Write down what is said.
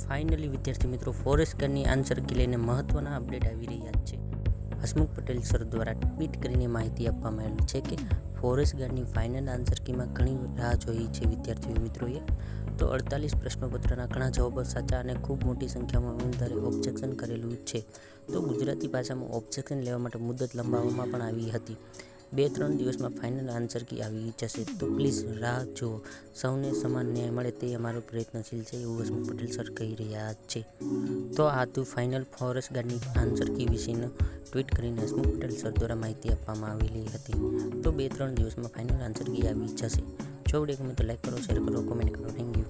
Finally વિદ્યાર્થી મિત્રો forest ગાર્ડની answer key લઈને મહત્વના અપડેટ આવી રહ્યા છે. હસમુખ પટેલ સર દ્વારા ટ્વીટ કરીને માહિતી આપવામાં આવેલી છે કે ફોરેસ્ટ ગાર્ડની ફાઇનલ આન્સર કીમાં ઘણી રાહ જોઈ છે વિદ્યાર્થી મિત્રોએ. તો 48 પ્રશ્નપત્રના ઘણા જવાબો સાચા અને ખૂબ મોટી સંખ્યામાં ઉમેદવારે ઓબ્જેક્શન કરેલું છે. તો ગુજરાતી ભાષામાં ઓબ્જેક્શન લેવા માટે મુદત લંબાવવામાં પણ આવી હતી. 2-3 દિવસમાં ફાઇનલ આન્સર કી આવી જશે, તો પ્લીઝ રાહ જુઓ. સૌને સમાન ન્યાય મળે તે અમારો પ્રયત્નશીલ છે, એવું હસમુખ પટેલ સર કહી રહ્યા છે. તો આ હતું ફાઇનલ ફોરેસ્ટ ગાર્ડની આન્સર કી વિશેનું ટ્વીટ કરીને હસમુખ પટેલ સર દ્વારા માહિતી આપવામાં આવેલી હતી. તો 2-3 દિવસમાં ફાઇનલ આન્સર કી આવી જશે. જો વિડીયો ગમે તો લાઈક કરો, શેર કરો, કોમેન્ટ કરો. Thank you.